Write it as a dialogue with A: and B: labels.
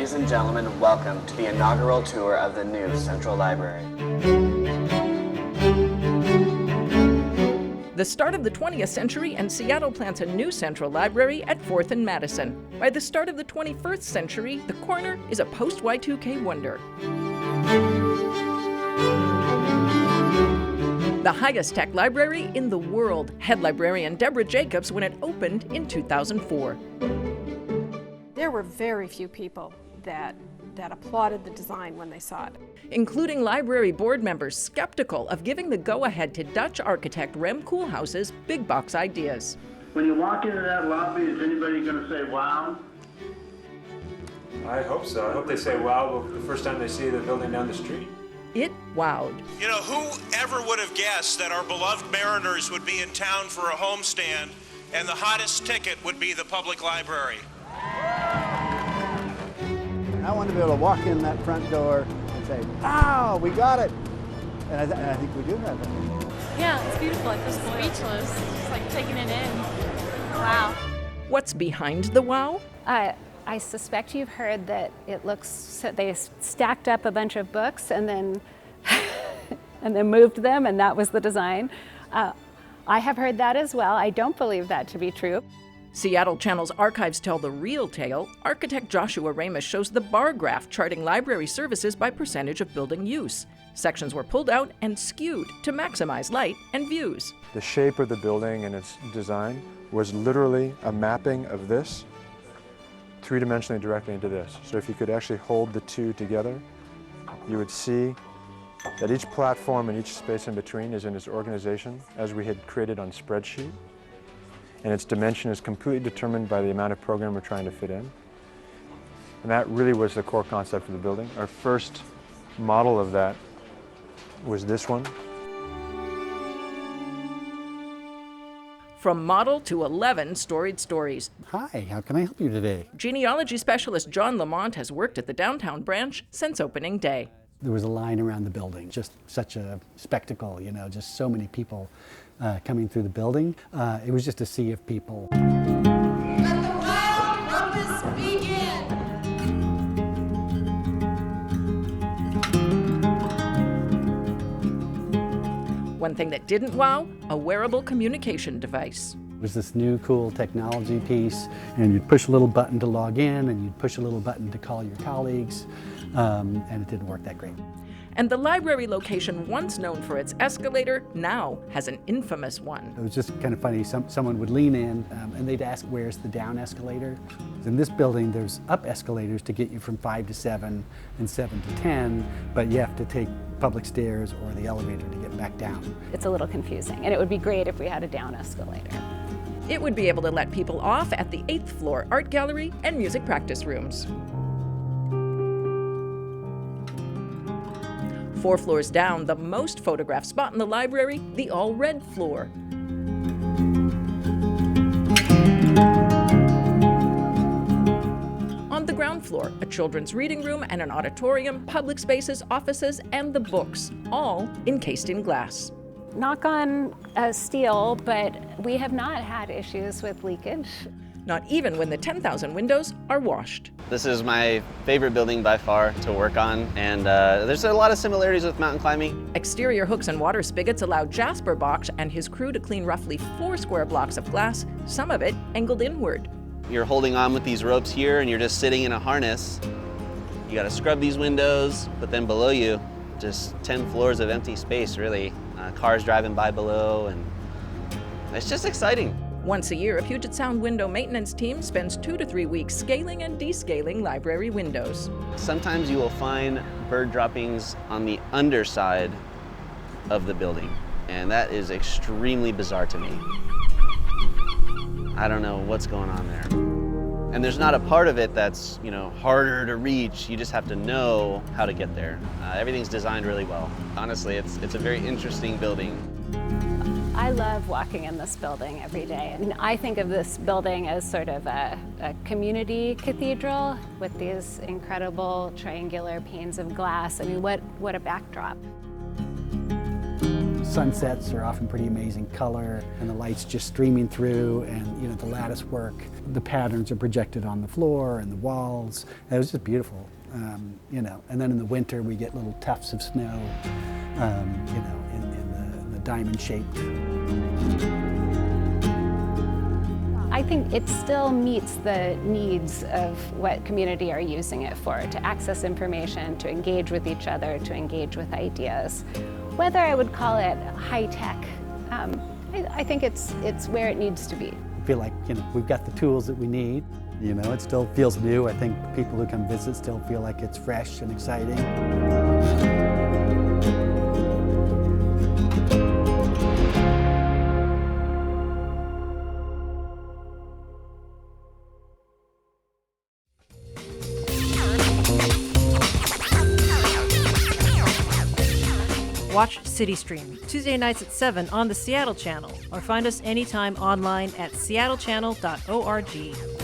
A: Ladies and gentlemen, welcome to the inaugural tour of the new Central Library.
B: The start of the 20th century, and Seattle plants a new Central Library at 4th and Madison. By the start of the 21st century, the corner is a post-Y2K wonder. The highest tech library in the world, head librarian Deborah Jacobs when it opened in 2004.
C: There were very few people that applauded the design when they saw it.
B: Including library board members skeptical of giving the go-ahead to Dutch architect Rem Koolhaas's big box ideas.
D: When you walk into that lobby, is anybody going to say wow?
E: I hope so. I hope they say wow the first time they see the building down the street.
B: It wowed.
F: You know, who ever would have guessed that our beloved Mariners would be in town for a homestand and the hottest ticket would be the public library?
G: I want to be able to walk in that front door and say, "Wow, we got it!" And I think we do have it.
H: Yeah, it's beautiful. I feel speechless. Just like taking it in. Wow.
B: What's behind the wow?
I: I suspect you've heard that it looks, they stacked up a bunch of books and then and then moved them, and that was the design. I have heard that as well. I don't believe that to be true.
B: Seattle Channel's archives tell the real tale. Architect Joshua Ramus shows the bar graph charting library services by percentage of building use. Sections were pulled out and skewed to maximize light and views.
E: The shape of the building and its design was literally a mapping of this three-dimensionally directly into this. So if you could actually hold the two together, you would see that each platform and each space in between is in its organization as we had created on spreadsheet. And its dimension is completely determined by the amount of program we're trying to fit in. And that really was the core concept of the building. Our first model of that was this one.
B: From model to 11 storied stories.
G: Hi, how can I help you today?
B: Genealogy specialist John Lamont has worked at the downtown branch since opening day.
G: There was a line around the building, just such a spectacle, you know, just so many people coming through the building. It was just a sea of people.
H: Let the wild rumpus begin!
B: One thing that didn't wow, a wearable communication device.
G: It was this new cool technology piece, and you'd push a little button to log in, and you'd push a little button to call your colleagues, and it didn't work that great.
B: And the library location, once known for its escalator, now has an infamous one.
G: It was just kind of funny. Someone would lean in and they'd ask, "Where's the down escalator?" In this building, there's up escalators to get you from 5 to 7 and 7 to 10, but you have to take public stairs or the elevator to get back down.
I: It's a little confusing, and it would be great if we had a down escalator.
B: It would be able to let people off at the 8th floor art gallery and music practice rooms. 4 floors down, the most photographed spot in the library, the all-red floor. On the ground floor, a children's reading room and an auditorium, public spaces, offices, and the books, all encased in glass.
I: Knock on steel, but we have not had issues with leakage.
B: Not even when the 10,000 windows are washed.
J: This is my favorite building by far to work on, and there's a lot of similarities with mountain climbing.
B: Exterior hooks and water spigots allow Jasper Bach and his crew to clean roughly 4 square blocks of glass, some of it angled inward.
J: You're holding on with these ropes here, and you're just sitting in a harness. You gotta scrub these windows, but then below you, just 10 floors of empty space, really. Cars driving by below, and it's just exciting.
B: Once a year, a Puget Sound window maintenance team spends 2 to 3 weeks scaling and descaling library windows.
J: Sometimes you will find bird droppings on the underside of the building, and that is extremely bizarre to me. I don't know what's going on there. And there's not a part of it that's, you know, harder to reach. You just have to know how to get there. Everything's designed really well. Honestly, it's a very interesting building.
I: I love walking in this building every day. I mean, I think of this building as sort of a community cathedral with these incredible triangular panes of glass. I mean, what a backdrop.
G: sunsets are often pretty amazing color, and the light's just streaming through, and you know, the lattice work, the patterns are projected on the floor and the walls. It was just beautiful, you know. And then in the winter we get little tufts of snow, you know, in the diamond shaped.
I: I think it still meets the needs of what community are using it for, to access information, to engage with each other, to engage with ideas. Whether I would call it high tech, I think it's where it needs to be.
G: I feel like, you know, we've got the tools that we need. You know, it still feels new. I think people who come visit still feel like it's fresh and exciting.
K: Watch City Stream Tuesday nights at 7 on the Seattle Channel, or find us anytime online at seattlechannel.org.